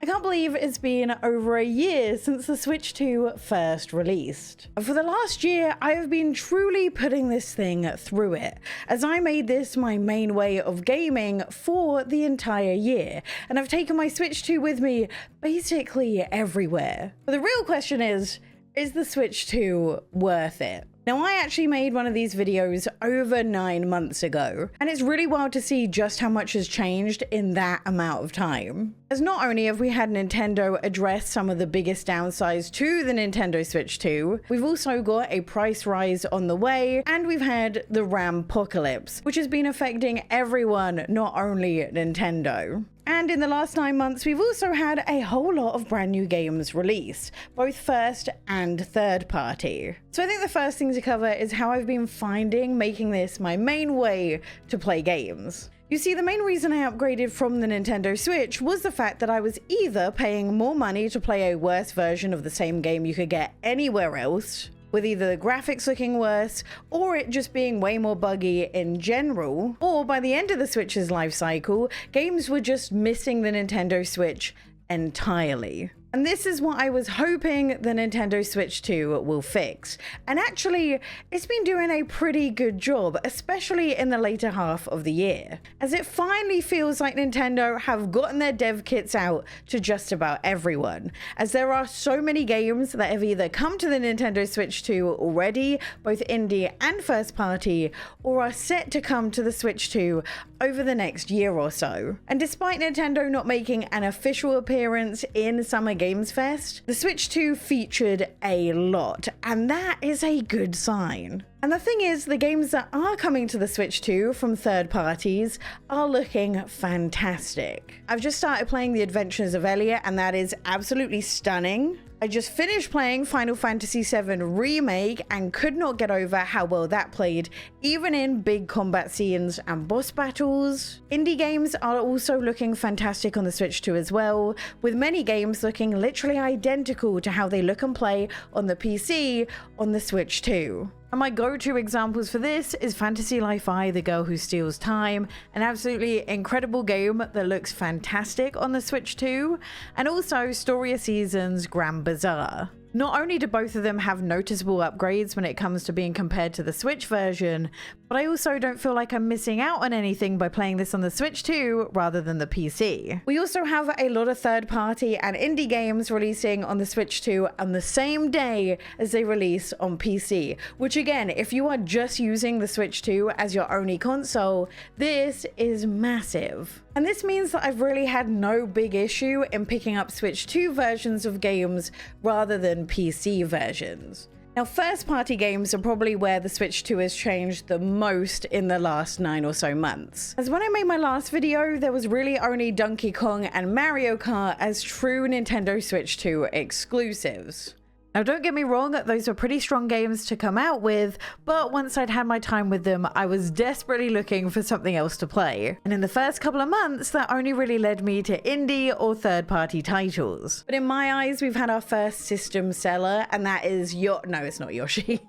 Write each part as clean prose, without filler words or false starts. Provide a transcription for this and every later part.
I can't believe it's been over a year since the Switch 2 first released. For the last year, I have been truly putting this thing through it, as I made this my main way of gaming for the entire year, and I've taken my Switch 2 with me basically everywhere. But the real question is the Switch 2 worth it? Now, I actually made one of these videos over 9 months ago, and it's really wild to see just how much has changed in that amount of time. As not only have we had Nintendo address some of the biggest downsides to the Nintendo Switch 2, we've also got a price rise on the way, and we've had the RAM apocalypse, which has been affecting everyone, not only Nintendo. And in the last 9 months, we've also had a whole lot of brand new games released, both first and third party. So I think the first thing to cover is how I've been finding making this my main way to play games. You see, the main reason I upgraded from the Nintendo Switch was the fact that I was either paying more money to play a worse version of the same game you could get anywhere else, with either the graphics looking worse, or it just being way more buggy in general, or by the end of the Switch's life cycle, games were just missing the Nintendo Switch entirely. And this is what I was hoping the Nintendo Switch 2 will fix. And actually, it's been doing a pretty good job, especially in the later half of the year, as it finally feels like Nintendo have gotten their dev kits out to just about everyone, as there are so many games that have either come to the Nintendo Switch 2 already, both indie and first party, or are set to come to the Switch 2 over the next year or so. And despite Nintendo not making an official appearance in Summer Games Fest, the Switch 2 featured a lot, and that is a good sign. And the thing is, the games that are coming to the Switch 2 from third parties are looking fantastic. I've just started playing The Adventures of Elliot, and that is absolutely stunning. I just finished playing Final Fantasy VII Remake and could not get over how well that played, even in big combat scenes and boss battles. Indie games are also looking fantastic on the Switch 2 as well, with many games looking literally identical to how they look and play on the PC on the Switch 2. And my go-to examples for this is Fantasy Life I, The Girl Who Steals Time, an absolutely incredible game that looks fantastic on the Switch 2, and also Story of Seasons Grand Bazaar. Not only do both of them have noticeable upgrades when it comes to being compared to the Switch version, but I also don't feel like I'm missing out on anything by playing this on the Switch 2 rather than the PC. We also have a lot of third-party and indie games releasing on the Switch 2 on the same day as they release on PC, which again, if you are just using the Switch 2 as your only console, this is massive. And this means that I've really had no big issue in picking up Switch 2 versions of games rather than PC versions. Now, first-party games are probably where the Switch 2 has changed the most in the last 9 or so months. As when I made my last video, there was really only Donkey Kong and Mario Kart as true Nintendo Switch 2 exclusives. Now, don't get me wrong, those were pretty strong games to come out with, but once I'd had my time with them, I was desperately looking for something else to play. And in the first couple of months, that only really led me to indie or third-party titles. But in my eyes, we've had our first system seller, and that is no, it's not Yoshi.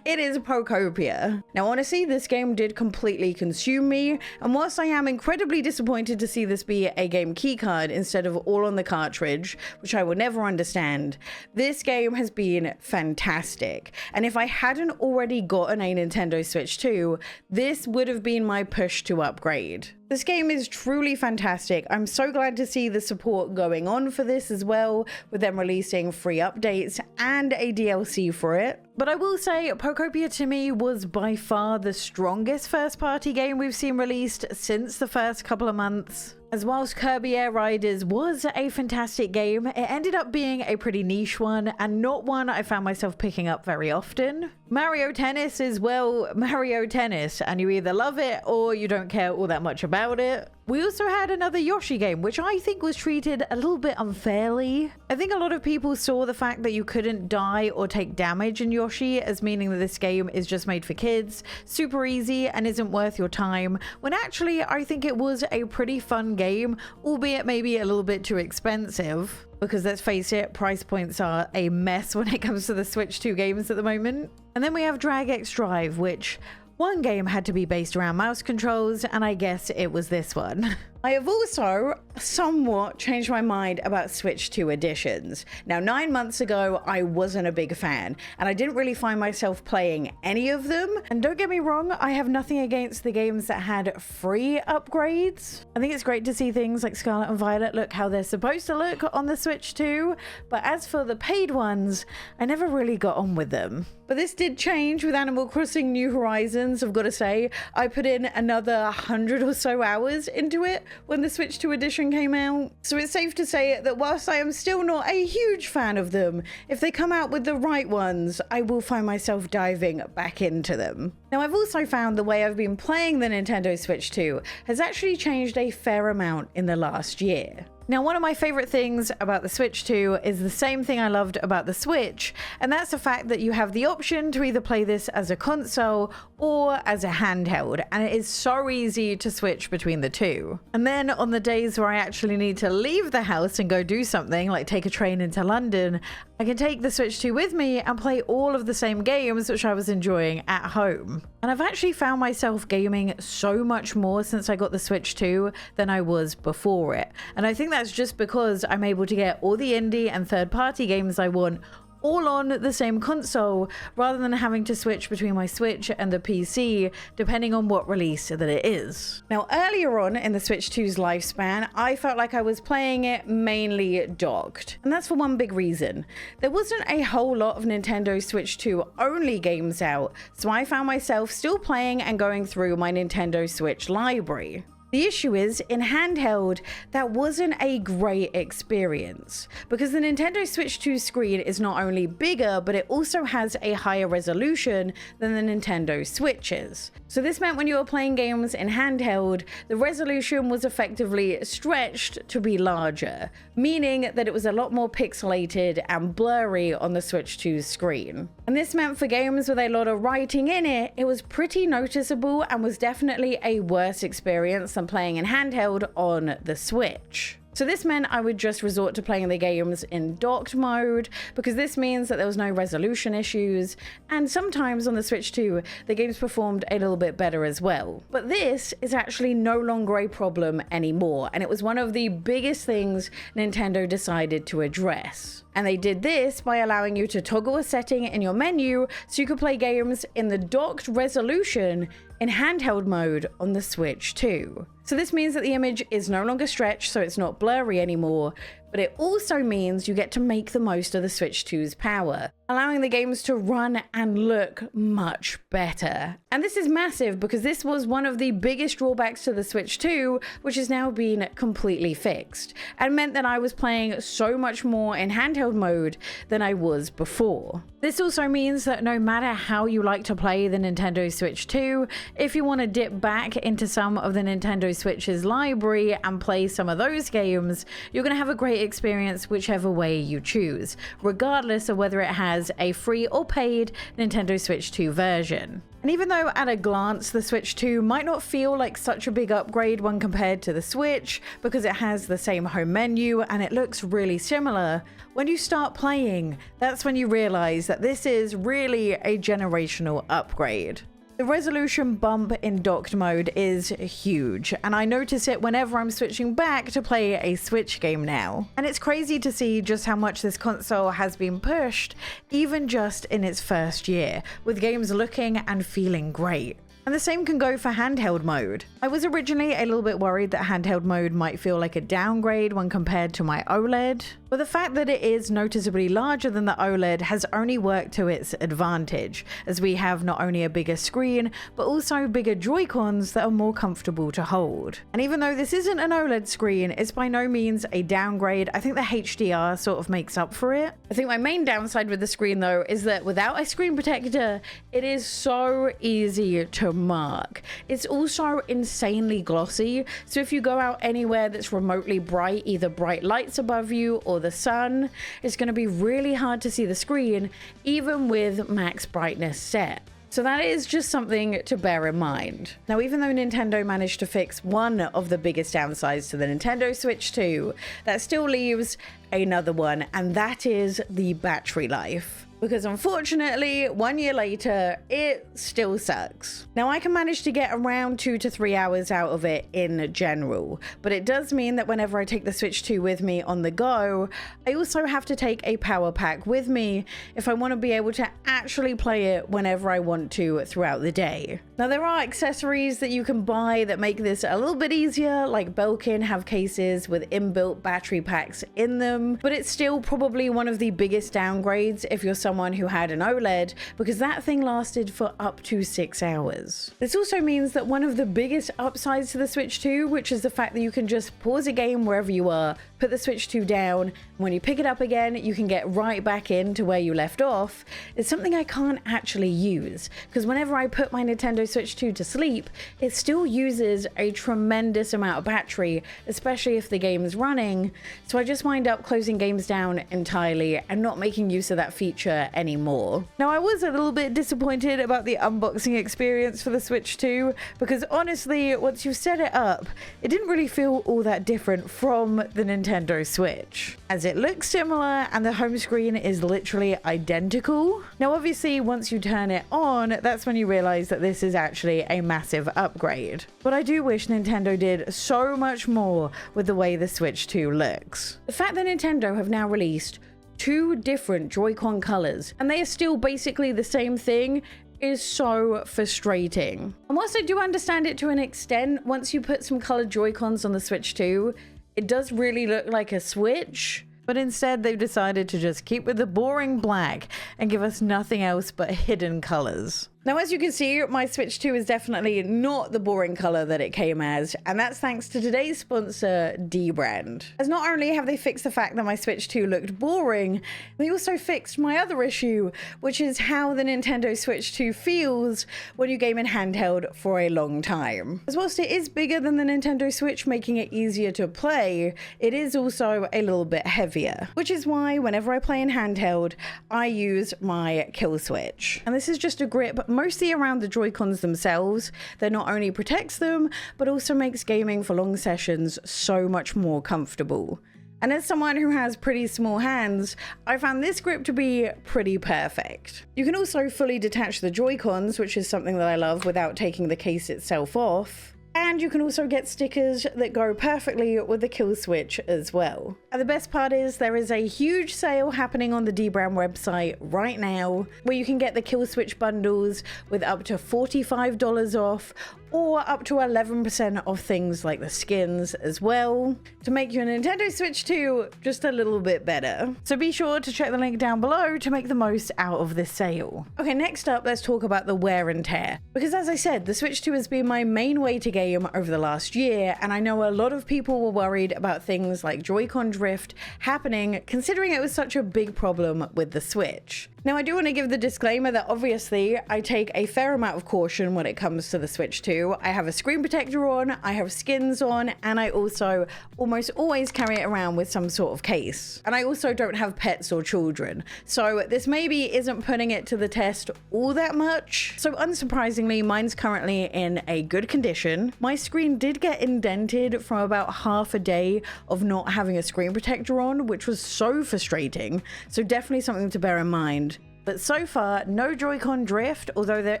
It is Pokopia. Now, honestly, this game did completely consume me, and whilst I am incredibly disappointed to see this be a game keycard instead of all on the cartridge, which I will never understand, this game has been fantastic. And if I hadn't already gotten a Nintendo Switch 2, this would have been my push to upgrade. This game is truly fantastic. I'm so glad to see the support going on for this as well, with them releasing free updates and a DLC for it. But I will say, Pokopia to me was by far the strongest first-party game we've seen released since the first couple of months. As whilst Kirby Air Riders was a fantastic game, it ended up being a pretty niche one and not one I found myself picking up very often. Mario Tennis is, well, Mario Tennis, and you either love it or you don't care all that much about it. We also had another Yoshi game, which I think was treated a little bit unfairly. I think a lot of people saw the fact that you couldn't die or take damage in Yoshi as meaning that this game is just made for kids, super easy, and isn't worth your time, when actually I think it was a pretty fun game, albeit maybe a little bit too expensive. Because let's face it, price points are a mess when it comes to the Switch 2 games at the moment. And then we have Drag X Drive, which one game had to be based around mouse controls, and I guess it was this one. I have also somewhat changed my mind about Switch 2 editions. Now, 9 months ago, I wasn't a big fan, and I didn't really find myself playing any of them. And don't get me wrong, I have nothing against the games that had free upgrades. I think it's great to see things like Scarlet and Violet look how they're supposed to look on the Switch 2, but as for the paid ones, I never really got on with them. But this did change with Animal Crossing New Horizons. I've got to say, I put in another 100 or so hours into it when the Switch 2 edition came out. So it's safe to say that whilst I am still not a huge fan of them, if they come out with the right ones, I will find myself diving back into them. Now, I've also found the way I've been playing the Nintendo Switch 2 has actually changed a fair amount in the last year. Now, one of my favorite things about the Switch 2 is the same thing I loved about the Switch, and that's the fact that you have the option to either play this as a console or as a handheld, and it is so easy to switch between the two. And then on the days where I actually need to leave the house and go do something, like take a train into London, I can take the Switch 2 with me and play all of the same games which I was enjoying at home. And I've actually found myself gaming so much more since I got the Switch 2 than I was before it. And I think that's just because I'm able to get all the indie and third-party games I want all on the same console, rather than having to switch between my Switch and the PC, depending on what release that it is. Now, earlier on in the Switch 2's lifespan, I felt like I was playing it mainly docked. And that's for one big reason. There wasn't a whole lot of Nintendo Switch 2 only games out, so I found myself still playing and going through my Nintendo Switch library. The issue is, in handheld, that wasn't a great experience, because the Nintendo Switch 2 screen is not only bigger, but it also has a higher resolution than the Nintendo Switches. So this meant when you were playing games in handheld, the resolution was effectively stretched to be larger, meaning that it was a lot more pixelated and blurry on the Switch 2 screen. And this meant for games with a lot of writing in it, it was pretty noticeable and was definitely a worse experience than playing in handheld on the Switch. So this meant I would just resort to playing the games in docked mode, because this means that there was no resolution issues, and sometimes on the Switch 2, the games performed a little bit better as well. But this is actually no longer a problem anymore, and it was one of the biggest things Nintendo decided to address. And they did this by allowing you to toggle a setting in your menu so you could play games in the docked resolution in handheld mode on the Switch 2. So this means that the image is no longer stretched, so it's not blurry anymore, but it also means you get to make the most of the Switch 2's power, allowing the games to run and look much better. And this is massive, because this was one of the biggest drawbacks to the Switch 2, which has now been completely fixed, and meant that I was playing so much more in handheld mode than I was before. This also means that no matter how you like to play the Nintendo Switch 2, if you want to dip back into some of the Nintendo Switch's library and play some of those games, you're going to have a great experience whichever way you choose, regardless of whether it has a free or paid Nintendo Switch 2 version. And even though at a glance the Switch 2 might not feel like such a big upgrade when compared to the Switch, because it has the same home menu and it looks really similar, when you start playing, that's when you realize that this is really a generational upgrade. The resolution bump in docked mode is huge, and I notice it whenever I'm switching back to play a Switch game now. And it's crazy to see just how much this console has been pushed, even just in its first year, with games looking and feeling great. And the same can go for handheld mode. I was originally a little bit worried that handheld mode might feel like a downgrade when compared to my OLED, but the fact that it is noticeably larger than the OLED has only worked to its advantage, as we have not only a bigger screen, but also bigger Joy-Cons that are more comfortable to hold. And even though this isn't an OLED screen, it's by no means a downgrade. I think the HDR sort of makes up for it. I think my main downside with the screen though is that without a screen protector, it is so easy to mark. It's also insanely glossy, so if you go out anywhere that's remotely bright, either bright lights above you or the sun, it's going to be really hard to see the screen even with max brightness set. So that is just something to bear in mind. Now, even though Nintendo managed to fix one of the biggest downsides to the Nintendo Switch 2, that still leaves another one, and that is the battery life. because unfortunately 1 year later it still sucks. Now I can manage to get around 2 to 3 hours out of it in general, but it does mean that whenever I take the Switch 2 with me on the go, I also have to take a power pack with me if I want to be able to actually play it whenever I want to throughout the day. Now there are accessories that you can buy that make this a little bit easier, like Belkin have cases with inbuilt battery packs in them, but it's still probably one of the biggest downgrades if you're someone who had an OLED, because that thing lasted for up to 6 hours. This also means that one of the biggest upsides to the Switch 2, which is the fact that you can just pause a game wherever you are, put the Switch 2 down, and when you pick it up again you can get right back into where you left off, is something I can't actually use, because whenever I put my Nintendo Switch 2 to sleep, it still uses a tremendous amount of battery, especially if the game is running, so I just wind up closing games down entirely and not making use of that feature anymore. Now I was a little bit disappointed about the unboxing experience for the Switch 2, because honestly, once you set it up, it didn't really feel all that different from the Nintendo Switch, as it looks similar and the home screen is literally identical. Now obviously once you turn it on, that's when you realize that this is actually a massive upgrade. But I do wish Nintendo did so much more with the way the Switch 2 looks. The fact that Nintendo have now released 2 different Joy-Con colors and they are still basically the same thing is so frustrating. And whilst I do understand it to an extent, once you put some colored Joy-Cons on the Switch 2, it does really look like a Switch. But instead they've decided to just keep with the boring black and give us nothing else but hidden colors. Now, as you can see, my Switch 2 is definitely not the boring color that it came as, and that's thanks to today's sponsor, dbrand. As not only have they fixed the fact that my Switch 2 looked boring, they also fixed my other issue, which is how the Nintendo Switch 2 feels when you game in handheld for a long time. As whilst it is bigger than the Nintendo Switch, making it easier to play, it is also a little bit heavier, which is why whenever I play in handheld, I use my kill switch. And this is just a grip mostly around the Joy-Cons themselves that not only protects them, but also makes gaming for long sessions so much more comfortable. And as someone who has pretty small hands, I found this grip to be pretty perfect. You can also fully detach the Joy-Cons, which is something that I love, without taking the case itself off. And you can also get stickers that go perfectly with the kill switch as well. And the best part is there is a huge sale happening on the dbrand website right now, where you can get the kill switch bundles with up to $45 off, or up to 11% off things like the skins as well, to make your Nintendo Switch 2 just a little bit better. So be sure to check the link down below to make the most out of this sale. Okay, next up, let's talk about the wear and tear. Because as I said, the Switch 2 has been my main way to game over the last year, and I know a lot of people were worried about things like Joy-Con drift happening, considering it was such a big problem with the Switch. Now, I do want to give the disclaimer that obviously I take a fair amount of caution when it comes to the Switch 2. I have a screen protector on, I have skins on, and I also almost always carry it around with some sort of case. And I also don't have pets or children. So this maybe isn't putting it to the test all that much. So unsurprisingly, mine's currently in a good condition. My screen did get indented from about half a day of not having a screen protector on, which was so frustrating. So definitely something to bear in mind. But so far, no Joy-Con drift, although there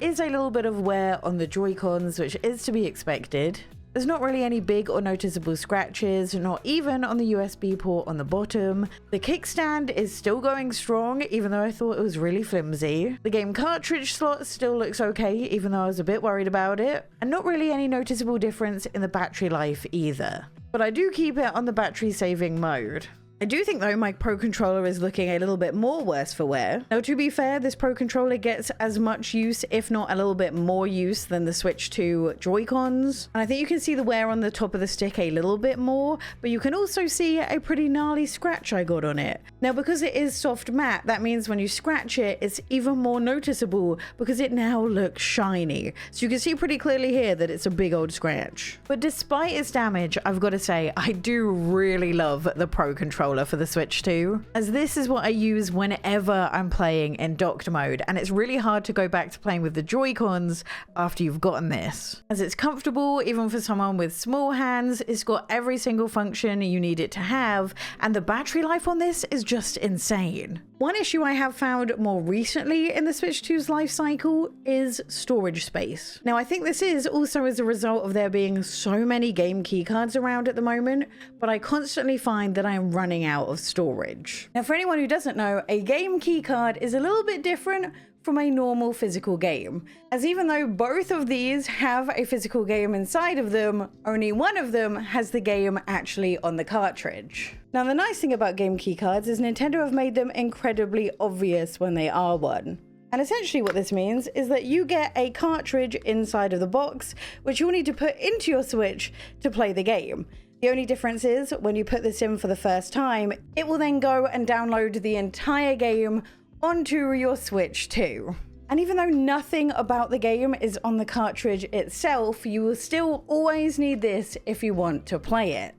is a little bit of wear on the Joy-Cons, which is to be expected. There's not really any big or noticeable scratches, not even on the USB port on the bottom. The kickstand is still going strong, even though I thought it was really flimsy. The game cartridge slot still looks okay, even though I was a bit worried about it. And not really any noticeable difference in the battery life either. But I do keep it on the battery saving mode. I do think though my Pro Controller is looking a little bit more worse for wear. Now to be fair, this Pro Controller gets as much use, if not a little bit more use, than the Switch 2 Joy-Cons. And I think you can see the wear on the top of the stick a little bit more, but you can also see a pretty gnarly scratch I got on it. Now because it is soft matte, that means when you scratch it, it's even more noticeable because it now looks shiny. So you can see pretty clearly here that it's a big old scratch. But despite its damage, I've got to say, I do really love the Pro Controller. controller for the Switch 2, as this is what I use whenever I'm playing in docked mode, and it's really hard to go back to playing with the Joy-Cons after you've gotten this, as it's comfortable even for someone with small hands. It's got every single function you need it to have, and the battery life on this is just insane. One issue I have found more recently in the Switch 2's life cycle is storage space. Now, I think this is also as a result of there being so many game keycards around at the moment, but I constantly find that I am running out of storage. Now, for anyone who doesn't know, a game keycard is a little bit different from a normal physical game, as even though both of these have a physical game inside of them, only one of them has the game actually on the cartridge. Now, the nice thing about game keycards is Nintendo have made them incredibly obvious when they are one. And essentially what this means is that you get a cartridge inside of the box, which you'll need to put into your Switch to play the game. The only difference is when you put this in for the first time, it will then go and download the entire game onto your Switch 2. And even though nothing about the game is on the cartridge itself, you will still always need this if you want to play it.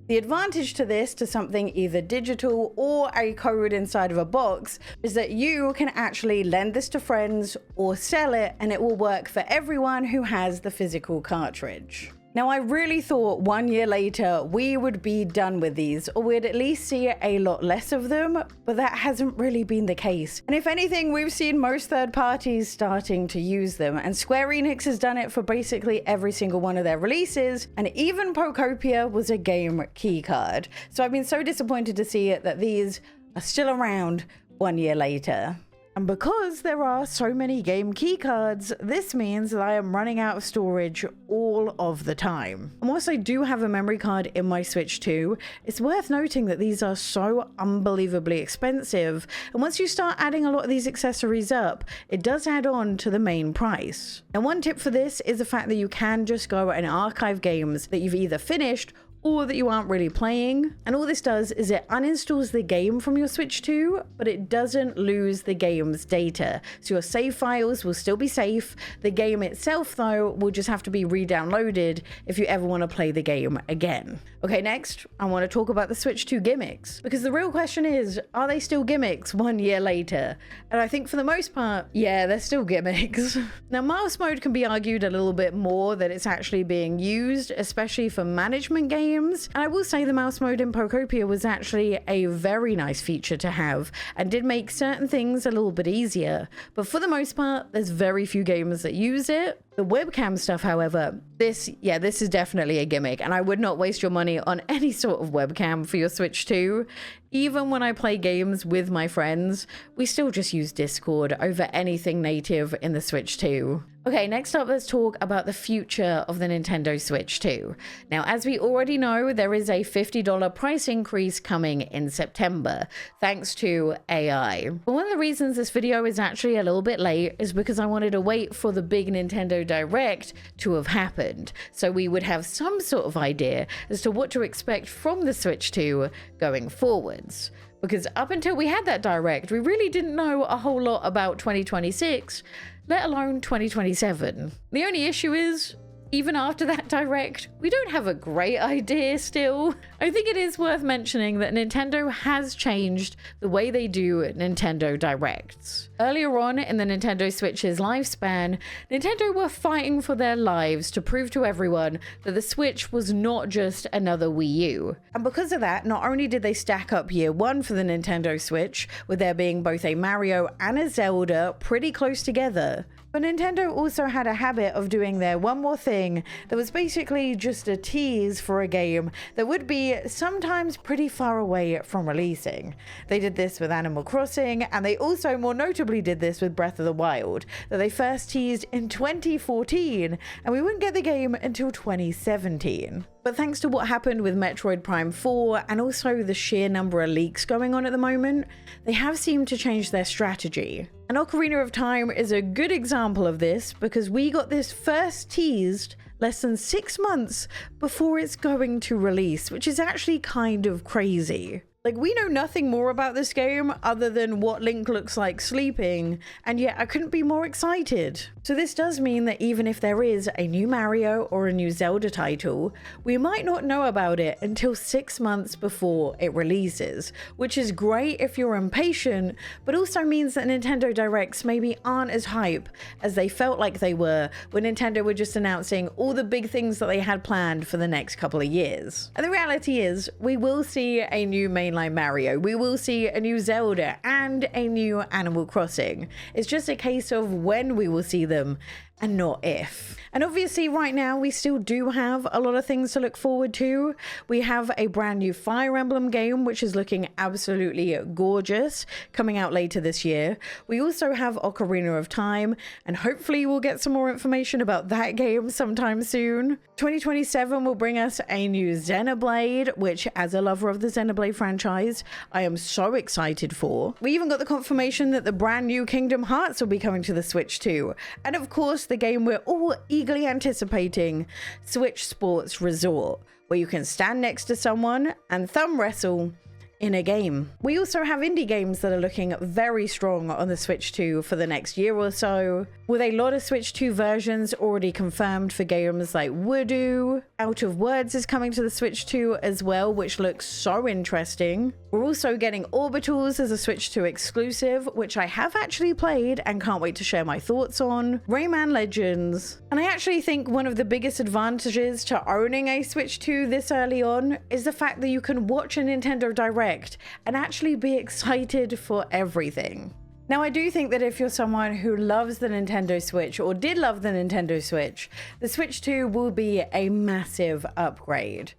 The advantage to this, to something either digital or a code inside of a box, is that you can actually lend this to friends or sell it, and it will work for everyone who has the physical cartridge. Now, I really thought 1 year later we would be done with these, or we'd at least see a lot less of them, but that hasn't really been the case. And if anything, we've seen most third parties starting to use them, and Square Enix has done it for basically every single one of their releases, and even Pokopia was a game keycard. So I've been so disappointed to see it that these are still around 1 year later. And because there are so many game keycards, this means that I am running out of storage all of the time. And whilst I do have a memory card in my Switch 2, it's worth noting that these are so unbelievably expensive. And once you start adding a lot of these accessories up, it does add on to the main price. And one tip for this is the fact that you can just go and archive games that you've either finished or that you aren't really playing. And all this does is it uninstalls the game from your Switch 2, but it doesn't lose the game's data. So your save files will still be safe. The game itself, though, will just have to be re-downloaded if you ever want to play the game again. Okay, next, I want to talk about the Switch 2 gimmicks, because the real question is, are they still gimmicks 1 year later? And I think for the most part, yeah, they're still gimmicks. Now, mouse mode can be argued a little bit more that it's actually being used, especially for management games. And I will say the mouse mode in Pokopia was actually a very nice feature to have and did make certain things a little bit easier. But for the most part, there's very few games that use it. The webcam stuff, however, this is definitely a gimmick, and I would not waste your money on any sort of webcam for your Switch 2. Even when I play games with my friends, we still just use Discord over anything native in the Switch 2. Okay, next up, let's talk about the future of the Nintendo Switch 2. Now, as we already know, there is a $50 price increase coming in September, thanks to AI. But one of the reasons this video is actually a little bit late is because I wanted to wait for the big Nintendo Direct to have happened, so we would have some sort of idea as to what to expect from the Switch 2 going forwards. Because up until we had that Direct, we really didn't know a whole lot about 2026, let alone 2027. The only issue is, even after that Direct, we don't have a great idea still. I think it is worth mentioning that Nintendo has changed the way they do Nintendo Directs. Earlier on in the Nintendo Switch's lifespan, Nintendo were fighting for their lives to prove to everyone that the Switch was not just another Wii U. And because of that, not only did they stack up year one for the Nintendo Switch, with there being both a Mario and a Zelda pretty close together, but Nintendo also had a habit of doing their one more thing that was basically just a tease for a game that would be sometimes pretty far away from releasing. They did this with Animal Crossing, and they also more notably did this with Breath of the Wild, that they first teased in 2014, and we wouldn't get the game until 2017. But thanks to what happened with Metroid Prime 4 and also the sheer number of leaks going on at the moment, they have seemed to change their strategy. And Ocarina of Time is a good example of this, because we got this first teased less than 6 months before it's going to release, which is actually kind of crazy. Like, we know nothing more about this game other than what Link looks like sleeping, and yet I couldn't be more excited. So this does mean that even if there is a new Mario or a new Zelda title, we might not know about it until 6 months before it releases, which is great if you're impatient, but also means that Nintendo Directs maybe aren't as hype as they felt like they were when Nintendo were just announcing all the big things that they had planned for the next couple of years. And the reality is, we will see a new mainline Mario, we will see a new Zelda, and a new Animal Crossing. It's just a case of when we will see them and not if. And obviously right now we still do have a lot of things to look forward to. We have a brand new Fire Emblem game which is looking absolutely gorgeous coming out later this year. We also have Ocarina of Time, and hopefully we'll get some more information about that game sometime soon. 2027 will bring us a new Xenoblade, which, as a lover of the Xenoblade franchise, I am so excited for. We even got the confirmation that the brand new Kingdom Hearts will be coming to the Switch too. And of course, the game we're all eagerly anticipating, Switch Sports Resort, where you can stand next to someone and thumb wrestle in a game. We also have indie games that are looking very strong on the Switch 2 for the next year or so, with a lot of Switch 2 versions already confirmed for games like Voodoo. Out of Words is coming to the Switch 2 as well, which looks so interesting. We're also getting Orbitals as a Switch 2 exclusive, which I have actually played and can't wait to share my thoughts on. Rayman Legends. And I actually think one of the biggest advantages to owning a Switch 2 this early on is the fact that you can watch a Nintendo Direct and actually be excited for everything. Now, I do think that if you're someone who loves the Nintendo Switch or did love the Nintendo Switch, the Switch 2 will be a massive upgrade.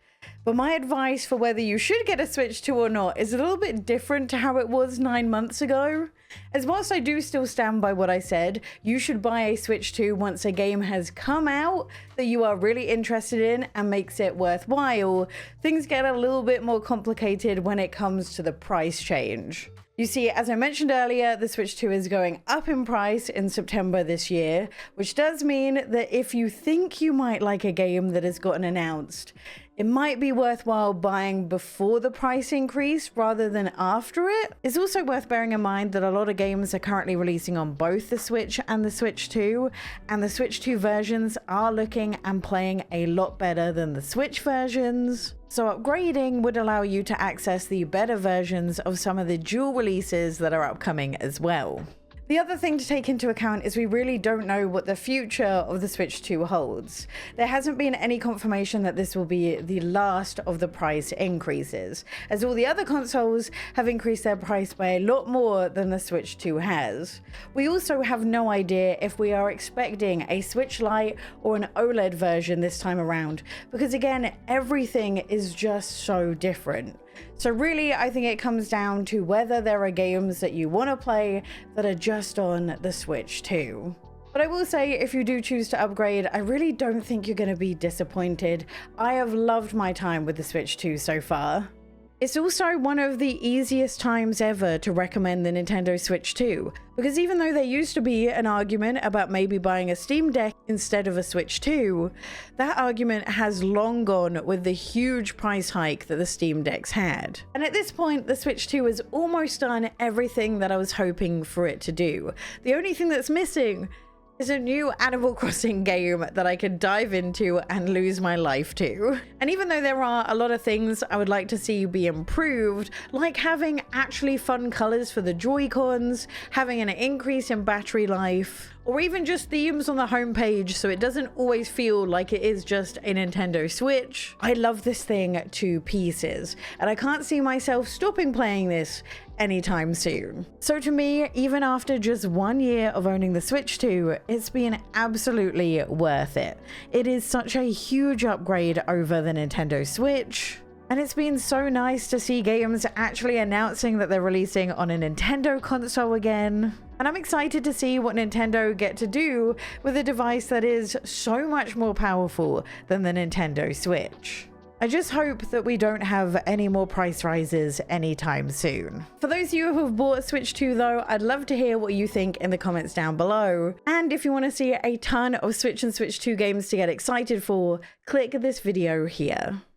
But my advice for whether you should get a Switch 2 or not is a little bit different to how it was 9 months ago. As whilst I do still stand by what I said, you should buy a Switch 2 once a game has come out that you are really interested in and makes it worthwhile. Things get a little bit more complicated when it comes to the price change. You see, as I mentioned earlier, the Switch 2 is going up in price in September this year, which does mean that if you think you might like a game that has gotten announced, it might be worthwhile buying before the price increase rather than after it. It's also worth bearing in mind that a lot of games are currently releasing on both the Switch and the Switch 2, and the Switch 2 versions are looking and playing a lot better than the Switch versions. So upgrading would allow you to access the better versions of some of the dual releases that are upcoming as well. The other thing to take into account is we really don't know what the future of the Switch 2 holds. There hasn't been any confirmation that this will be the last of the price increases, as all the other consoles have increased their price by a lot more than the Switch 2 has. We also have no idea if we are expecting a Switch Lite or an OLED version this time around, because again, everything is just so different. So really, I think it comes down to whether there are games that you want to play that are just on the Switch 2. But I will say, if you do choose to upgrade, I really don't think you're going to be disappointed. I have loved my time with the Switch 2 so far. It's also one of the easiest times ever to recommend the Nintendo Switch 2, because even though there used to be an argument about maybe buying a Steam Deck instead of a Switch 2, that argument has long gone with the huge price hike that the Steam Decks had. And at this point, the Switch 2 has almost done everything that I was hoping for it to do. The only thing that's missing is a new Animal Crossing game that I could dive into and lose my life to. And even though there are a lot of things I would like to see be improved, like having actually fun colors for the Joy-Cons, having an increase in battery life, or even just themes on the homepage so it doesn't always feel like it is just a Nintendo Switch, I love this thing to pieces, and I can't see myself stopping playing this anytime soon. So to me, even after just 1 year of owning the Switch 2, it's been absolutely worth it. It is such a huge upgrade over the Nintendo Switch. And it's been so nice to see games actually announcing that they're releasing on a Nintendo console again. And I'm excited to see what Nintendo get to do with a device that is so much more powerful than the Nintendo Switch. I just hope that we don't have any more price rises anytime soon. For those of you who have bought Switch 2 though, I'd love to hear what you think in the comments down below. And if you want to see a ton of Switch and Switch 2 games to get excited for, click this video here.